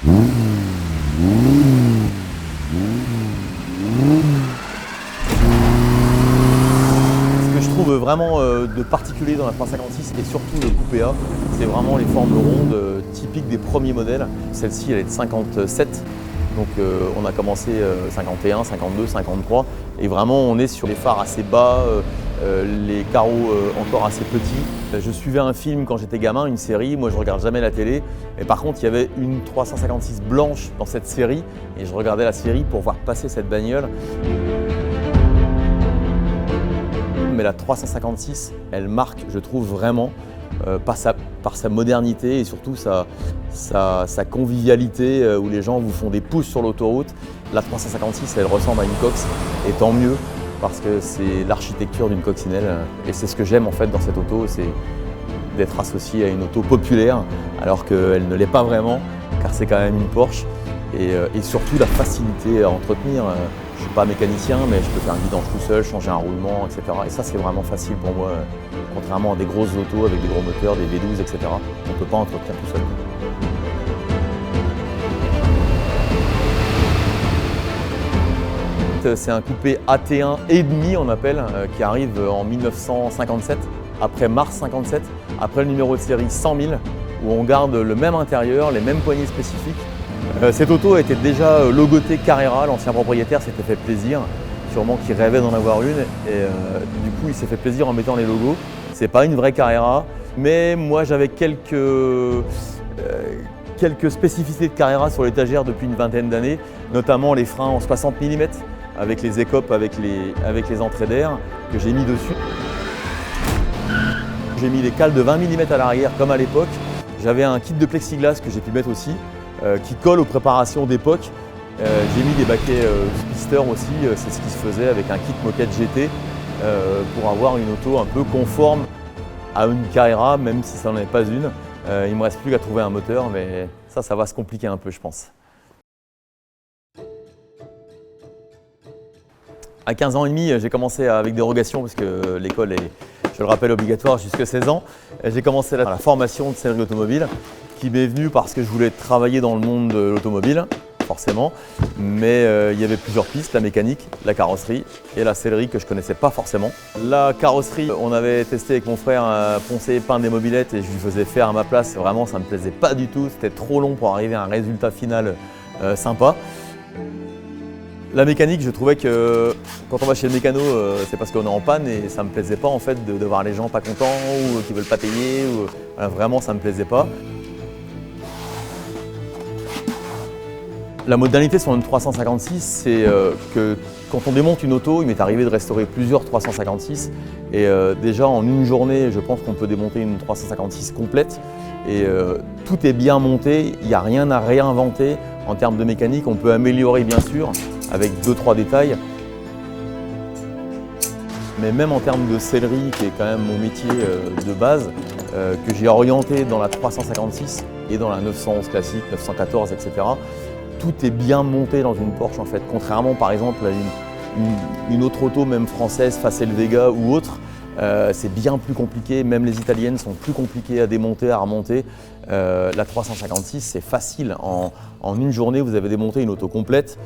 Ce que je trouve vraiment de particulier dans la 356 et surtout le coupé A, c'est vraiment les formes rondes typiques des premiers modèles. Celle-ci, elle est de 57, donc on a commencé 51, 52, 53 et vraiment on est sur les phares assez bas, les carreaux encore assez petits. Je suivais un film quand j'étais gamin, une série, moi je regarde jamais la télé, mais par contre il y avait une 356 blanche dans cette série et je regardais la série pour voir passer cette bagnole. Mais la 356, elle marque, je trouve vraiment, par sa modernité et surtout sa convivialité où les gens vous font des pouces sur l'autoroute. La 356, elle ressemble à une Cox et tant mieux parce que c'est l'architecture d'une coccinelle et c'est ce que j'aime en fait dans cette auto, c'est d'être associé à une auto populaire alors qu'elle ne l'est pas vraiment car c'est quand même une Porsche et surtout la facilité à entretenir. Je ne suis pas mécanicien, mais je peux faire un vidange tout seul, changer un roulement, etc. Et ça, c'est vraiment facile pour moi, contrairement à des grosses autos avec des gros moteurs, des V12, etc. On ne peut pas entretenir tout seul. C'est un coupé AT1 et demi, on appelle, qui arrive en 1957, après mars 57, après le numéro de série 100 000, où on garde le même intérieur, les mêmes poignées spécifiques. Cette auto était déjà logotée Carrera, l'ancien propriétaire s'était fait plaisir, sûrement qu'il rêvait d'en avoir une et du coup il s'est fait plaisir en mettant les logos. C'est pas une vraie Carrera, mais moi j'avais quelques spécificités de Carrera sur l'étagère depuis une vingtaine d'années, notamment les freins en 60 mm avec les écopes, avec les entrées d'air que j'ai mis dessus. J'ai mis les cales de 20 mm à l'arrière comme à l'époque. J'avais un kit de plexiglas que j'ai pu mettre aussi, qui colle aux préparations d'époque. J'ai mis des baquets Speedster aussi, c'est ce qui se faisait avec un kit moquette GT pour avoir une auto un peu conforme à une Carrera, même si ça n'en est pas une. Il ne me reste plus qu'à trouver un moteur, mais ça va se compliquer un peu, je pense. À 15 ans et demi, j'ai commencé avec dérogation parce que l'école est, je le rappelle, obligatoire jusqu'à 16 ans. J'ai commencé la formation de sellerie automobile qui m'est venue parce que je voulais travailler dans le monde de l'automobile, forcément. Mais il y avait plusieurs pistes, la mécanique, la carrosserie et la sellerie que je ne connaissais pas forcément. La carrosserie, on avait testé avec mon frère poncer, peindre des mobylettes et je lui faisais faire à ma place. Vraiment, ça ne me plaisait pas du tout. C'était trop long pour arriver à un résultat final sympa. La mécanique, je trouvais que quand on va chez le mécano, c'est parce qu'on est en panne et ça ne me plaisait pas en fait de voir les gens pas contents ou qui ne veulent pas payer. Voilà, vraiment, ça ne me plaisait pas. La modernité sur une 356, c'est que quand on démonte une auto, il m'est arrivé de restaurer plusieurs 356 et déjà en une journée, je pense qu'on peut démonter une 356 complète et tout est bien monté, il n'y a rien à réinventer en termes de mécanique. On peut améliorer bien sûr avec 2-3 détails, mais même en termes de sellerie, qui est quand même mon métier de base, que j'ai orienté dans la 356 et dans la 911 classique, 914, etc. Tout est bien monté dans une Porsche en fait, contrairement par exemple à une autre auto, même française, Facel Vega ou autre, c'est bien plus compliqué, même les italiennes sont plus compliquées à démonter, à remonter. La 356 c'est facile, en une journée vous avez démonté une auto complète.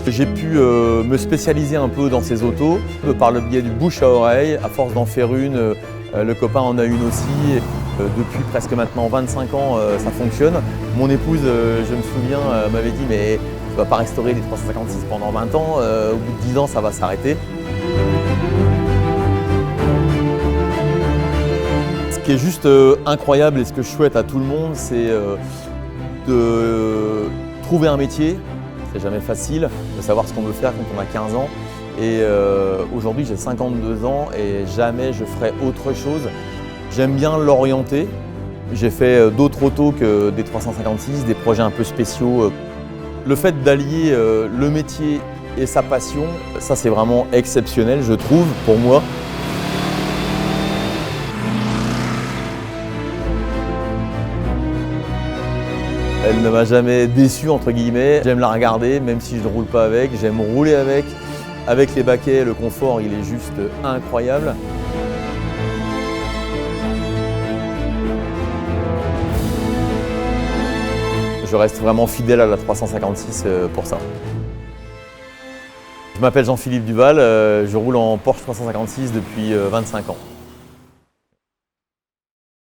J'ai pu me spécialiser un peu dans ces autos par le biais du bouche à oreille. À force d'en faire une, le copain en a une aussi. Depuis presque maintenant 25 ans, ça fonctionne. Mon épouse, je me souviens, m'avait dit mais tu ne vas pas restaurer les 356 pendant 20 ans, au bout de 10 ans ça va s'arrêter. Ce qui est juste incroyable et ce que je souhaite à tout le monde, c'est de trouver un métier. C'est jamais facile de savoir ce qu'on veut faire quand on a 15 ans. Et aujourd'hui, j'ai 52 ans et jamais je ferai autre chose. J'aime bien l'orienter. J'ai fait d'autres autos que des 356, des projets un peu spéciaux. Le fait d'allier le métier et sa passion, ça c'est vraiment exceptionnel, je trouve, pour moi. Elle ne m'a jamais déçu entre guillemets. J'aime la regarder même si je ne roule pas avec, j'aime rouler avec. Avec les baquets, le confort il est juste incroyable. Je reste vraiment fidèle à la 356 pour ça. Je m'appelle Jean-Philippe Duval, je roule en Porsche 356 depuis 25 ans.